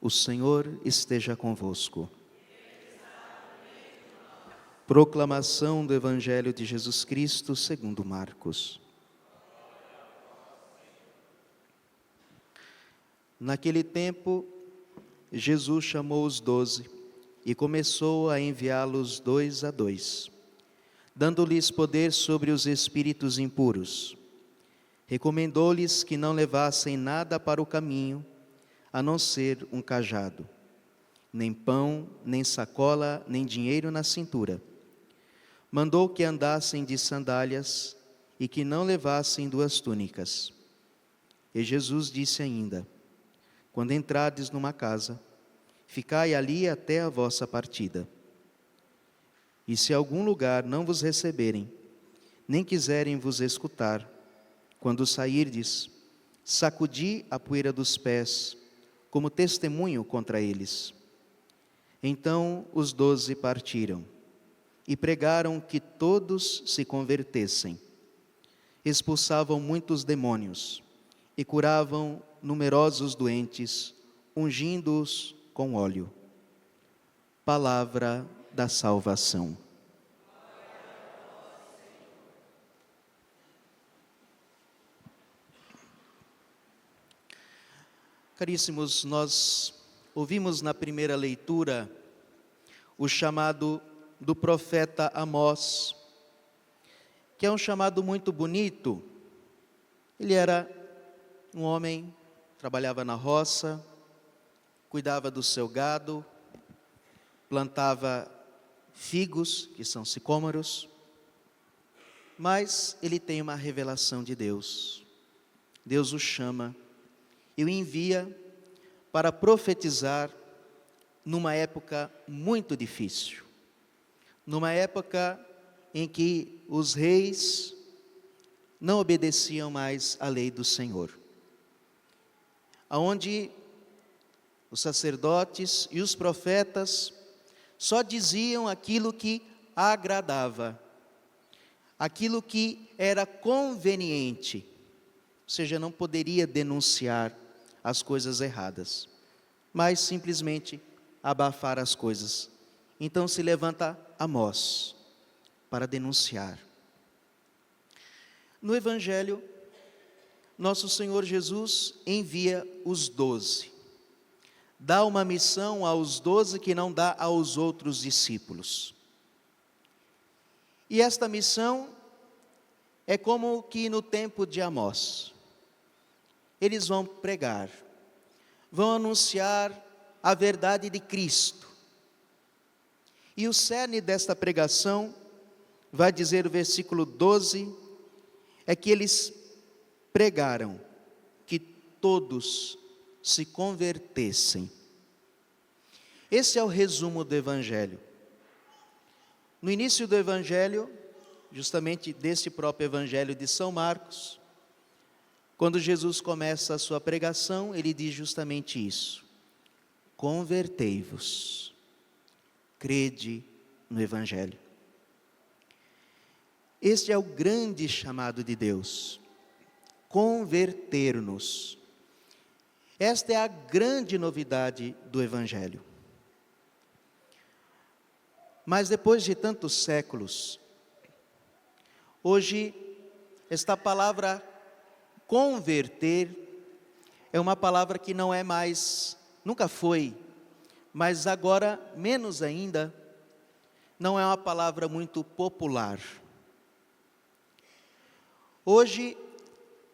O Senhor esteja convosco. Proclamação do Evangelho de Jesus Cristo segundo Marcos. Naquele tempo, Jesus chamou os 12 e começou a enviá-los 2 a 2, dando-lhes poder sobre os espíritos impuros. Recomendou-lhes que não levassem nada para o caminho, a não ser um cajado, nem pão, nem sacola, nem dinheiro na cintura. Mandou que andassem de sandálias e que não levassem 2 túnicas. E Jesus disse ainda: quando entrardes numa casa, ficai ali até a vossa partida. E se algum lugar não vos receberem, nem quiserem vos escutar, quando sairdes, sacudi a poeira dos pés, como testemunho contra eles. Então os 12 partiram e pregaram que todos se convertessem. Expulsavam muitos demônios e curavam numerosos doentes, ungindo-os com óleo. Palavra da salvação. Caríssimos, nós ouvimos na primeira leitura o chamado do profeta Amós, que é um chamado muito bonito. Ele era um homem, trabalhava na roça, cuidava do seu gado, plantava figos, que são sicômoros, mas ele tem uma revelação de Deus. Deus o chama e o envia para profetizar numa época muito difícil, numa época em que os reis não obedeciam mais à lei do Senhor, aonde os sacerdotes e os profetas só diziam aquilo que agradava, aquilo que era conveniente, ou seja, não poderia denunciar as coisas erradas, mas simplesmente abafar as coisas. Então se levanta Amós para denunciar. No Evangelho, nosso Senhor Jesus envia os 12, dá uma missão aos 12 que não dá aos outros discípulos. E esta missão é como que no tempo de Amós. Eles vão pregar, vão anunciar a verdade de Cristo. E o cerne desta pregação, vai dizer o versículo 12, é que eles pregaram que todos se convertessem. Esse é o resumo do Evangelho. No início do Evangelho, justamente desse próprio Evangelho de São Marcos, quando Jesus começa a sua pregação, ele diz justamente isso: convertei-vos, crede no Evangelho. Este é o grande chamado de Deus, converter-nos. Esta é a grande novidade do Evangelho. Mas depois de tantos séculos, hoje esta palavra converter é uma palavra que não é mais, nunca foi, mas agora menos ainda, não é uma palavra muito popular. Hoje,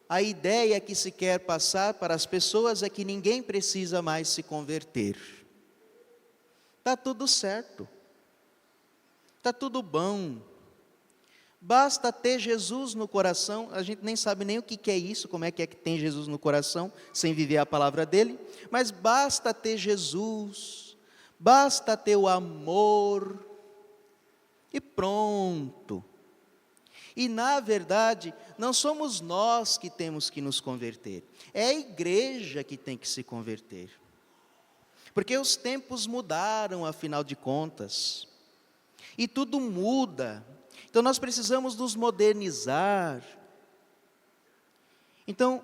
a ideia que se quer passar para as pessoas é que ninguém precisa mais se converter. Está tudo certo, está tudo bom, basta ter Jesus no coração. A gente nem sabe nem o que é isso, como é que tem Jesus no coração, sem viver a palavra dele, mas basta ter Jesus, basta ter o amor, e pronto. E na verdade, não somos nós que temos que nos converter, é a igreja que tem que se converter, porque os tempos mudaram, afinal de contas, e tudo muda. Então nós precisamos nos modernizar. Então,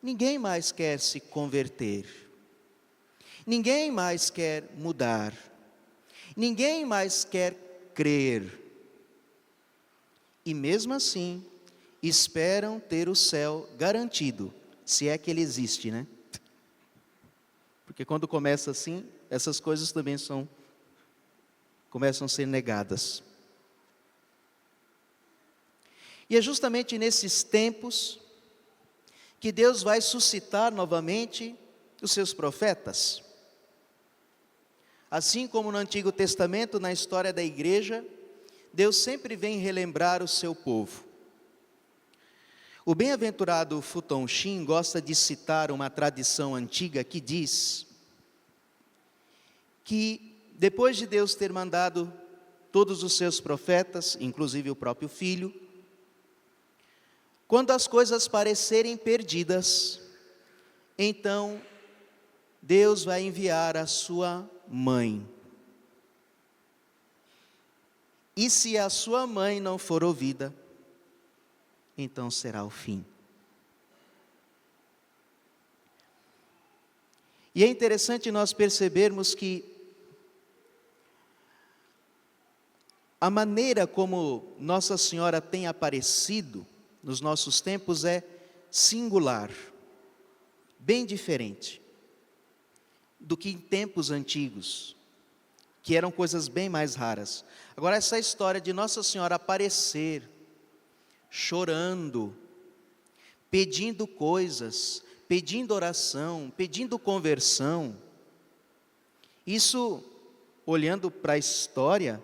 ninguém mais quer se converter. Ninguém mais quer mudar. Ninguém mais quer crer. E mesmo assim, esperam ter o céu garantido, se é que ele existe, né? Porque quando começa assim, essas coisas também começam a ser negadas. E é justamente nesses tempos que Deus vai suscitar novamente os seus profetas. Assim como no Antigo Testamento, na história da igreja, Deus sempre vem relembrar o seu povo. O bem-aventurado Futon Shin gosta de citar uma tradição antiga que diz que depois de Deus ter mandado todos os seus profetas, inclusive o próprio Filho, quando as coisas parecerem perdidas, então Deus vai enviar a sua mãe. E se a sua mãe não for ouvida, então será o fim. E é interessante nós percebermos que a maneira como Nossa Senhora tem aparecido nos nossos tempos é singular, bem diferente do que em tempos antigos, que eram coisas bem mais raras. Agora, essa história de Nossa Senhora aparecer, chorando, pedindo coisas, pedindo oração, pedindo conversão, isso, olhando para a história,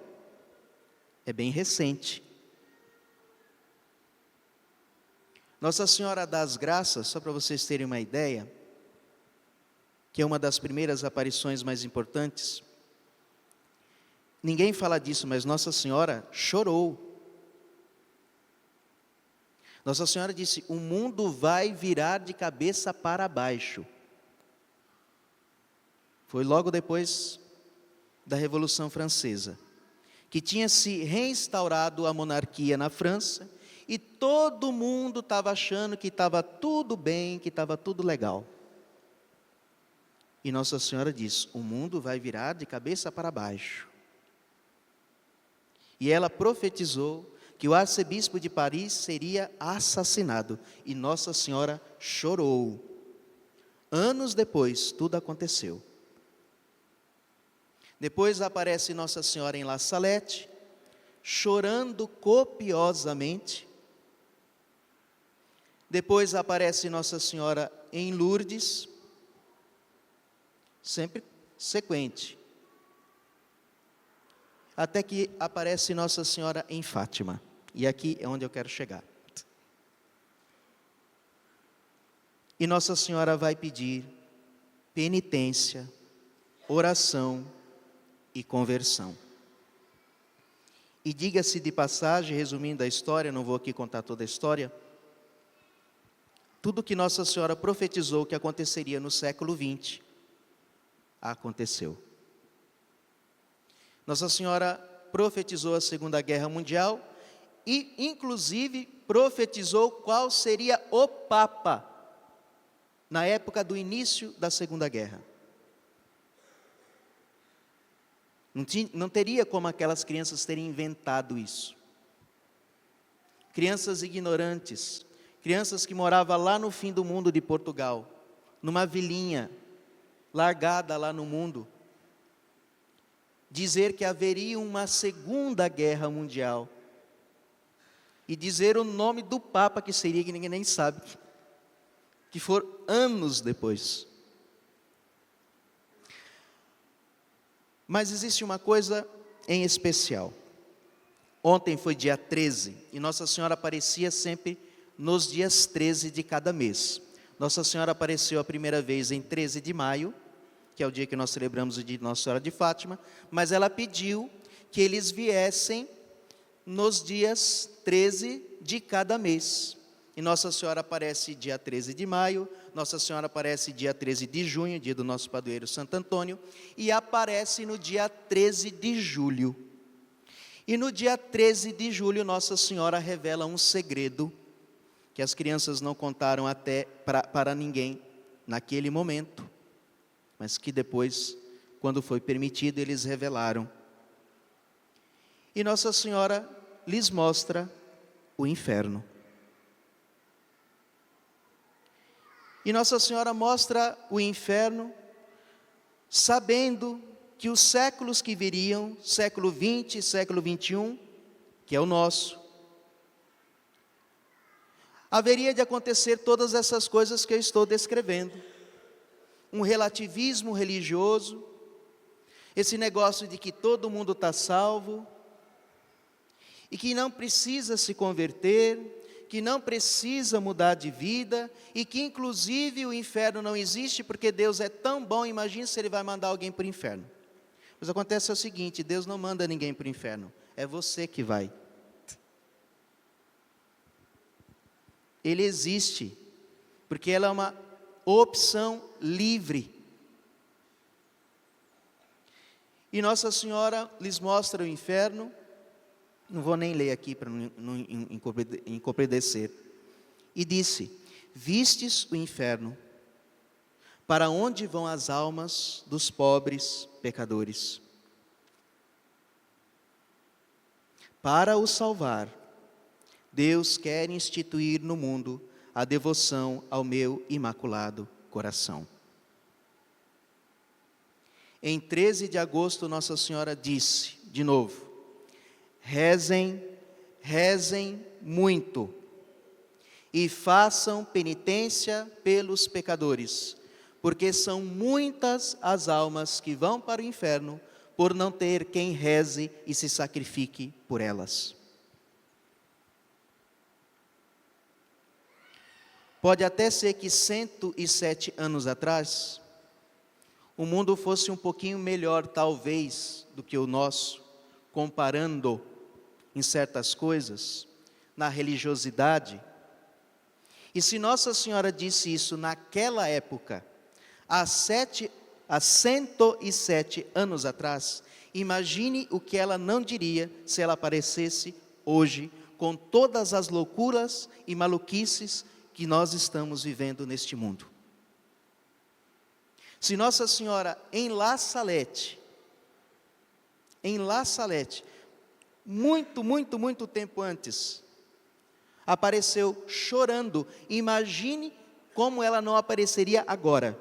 é bem recente. Nossa Senhora das Graças, só para vocês terem uma ideia, que é uma das primeiras aparições mais importantes, ninguém fala disso, mas Nossa Senhora chorou. Nossa Senhora disse: o mundo vai virar de cabeça para baixo. Foi logo depois da Revolução Francesa, que tinha se reinstaurado a monarquia na França, e todo mundo estava achando que estava tudo bem, que estava tudo legal. E Nossa Senhora diz: o mundo vai virar de cabeça para baixo. E ela profetizou que o arcebispo de Paris seria assassinado. E Nossa Senhora chorou. Anos depois, tudo aconteceu. Depois aparece Nossa Senhora em La Salette, chorando copiosamente. Depois aparece Nossa Senhora em Lourdes, sempre sequente. Até que aparece Nossa Senhora em Fátima. E aqui é onde eu quero chegar. E Nossa Senhora vai pedir penitência, oração e conversão. E diga-se de passagem, resumindo a história, não vou aqui contar toda a história, tudo que Nossa Senhora profetizou que aconteceria no século XX, aconteceu. Nossa Senhora profetizou a Segunda Guerra Mundial e, inclusive, profetizou qual seria o Papa na época do início da Segunda Guerra. Não teria como aquelas crianças terem inventado isso. Crianças ignorantes, crianças que moravam lá no fim do mundo de Portugal, numa vilinha largada lá no mundo, dizer que haveria uma segunda guerra mundial e dizer o nome do Papa que seria, que ninguém nem sabe, que for anos depois. Mas existe uma coisa em especial. Ontem foi dia 13 e Nossa Senhora aparecia sempre nos dias 13 de cada mês. Nossa Senhora apareceu a primeira vez em 13 de maio, que é o dia que nós celebramos o dia de Nossa Senhora de Fátima, mas ela pediu que eles viessem nos dias 13 de cada mês. E Nossa Senhora aparece dia 13 de maio, Nossa Senhora aparece dia 13 de junho, dia do nosso padroeiro Santo Antônio, e aparece no dia 13 de julho. E no dia 13 de julho, Nossa Senhora revela um segredo, que as crianças não contaram até para ninguém, naquele momento. mas que depois, quando foi permitido, eles revelaram. E Nossa Senhora lhes mostra o inferno. E Nossa Senhora mostra o inferno, sabendo que os séculos que viriam, século 20, século 21, que é o nosso, haveria de acontecer todas essas coisas que eu estou descrevendo. Um relativismo religioso, esse negócio de que todo mundo está salvo, e que não precisa se converter, que não precisa mudar de vida, e que inclusive o inferno não existe, porque Deus é tão bom, imagine se Ele vai mandar alguém para o inferno. Mas acontece o seguinte, Deus não manda ninguém para o inferno, é você que vai. Ele existe, porque ela é uma opção livre. E Nossa Senhora lhes mostra o inferno, não vou nem ler aqui para não encoberdecer. E disse: vistes o inferno, para onde vão as almas dos pobres pecadores? Para os salvar, Deus quer instituir no mundo a devoção ao meu imaculado coração. Em 13 de agosto, Nossa Senhora disse, de novo: rezem, rezem muito, e façam penitência pelos pecadores, porque são muitas as almas que vão para o inferno, por não ter quem reze e se sacrifique por elas. Pode até ser que 107 anos atrás, o mundo fosse um pouquinho melhor, talvez, do que o nosso, comparando em certas coisas, na religiosidade. E se Nossa Senhora disse isso naquela época, há 107 anos atrás, imagine o que ela não diria se ela aparecesse hoje, com todas as loucuras e maluquices que nós estamos vivendo neste mundo. Se Nossa Senhora em La Salette, muito tempo antes, apareceu chorando, imagine como ela não apareceria agora.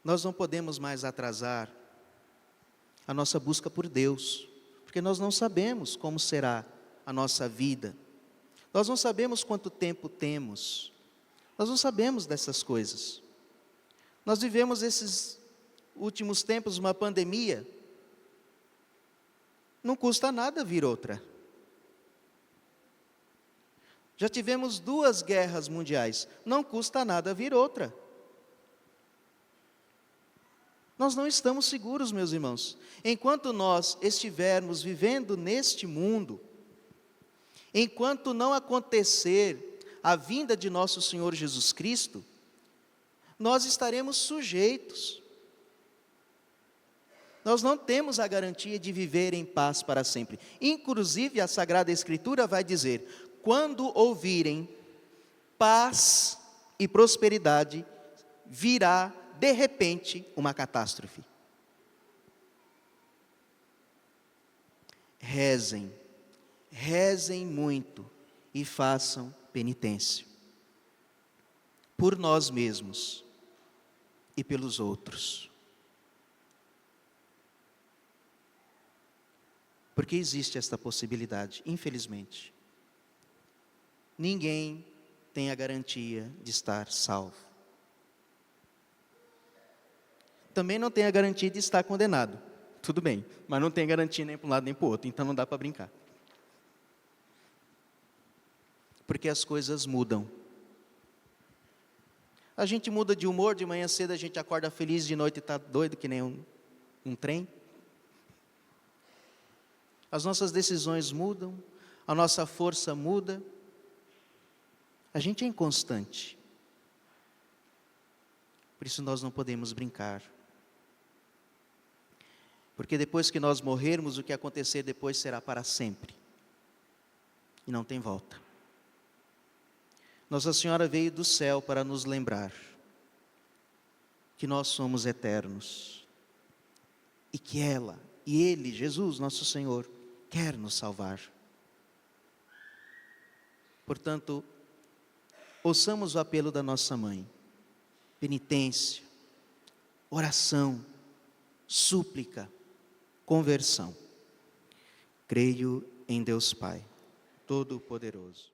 Nós não podemos mais atrasar a nossa busca por Deus, porque nós não sabemos como será a nossa vida, nós não sabemos quanto tempo temos, nós não sabemos dessas coisas. Nós vivemos esses últimos tempos uma pandemia, não custa nada vir outra. Já tivemos 2 guerras mundiais, não custa nada vir outra. Nós não estamos seguros, meus irmãos. Enquanto nós estivermos vivendo neste mundo, enquanto não acontecer a vinda de nosso Senhor Jesus Cristo, nós estaremos sujeitos. Nós não temos a garantia de viver em paz para sempre. Inclusive, a Sagrada Escritura vai dizer: quando ouvirem paz e prosperidade, virá de repente uma catástrofe. Rezem, rezem muito e façam penitência por nós mesmos e pelos outros. Porque existe esta possibilidade, infelizmente. Ninguém tem a garantia de estar salvo. Também não tem a garantia de estar condenado. Tudo bem, mas não tem garantia nem para um lado nem para o outro, então não dá para brincar. Porque as coisas mudam. A gente muda de humor, de manhã cedo a gente acorda feliz, de noite está doido que nem um trem. As nossas decisões mudam, a nossa força muda. A gente é inconstante. Por isso nós não podemos brincar. Porque depois que nós morrermos, o que acontecer depois será para sempre. E não tem volta. Nossa Senhora veio do céu para nos lembrar que nós somos eternos e que ela e Ele, Jesus, nosso Senhor, quer nos salvar. Portanto, ouçamos o apelo da nossa mãe: penitência, oração, súplica, conversão. Creio em Deus Pai Todo-Poderoso,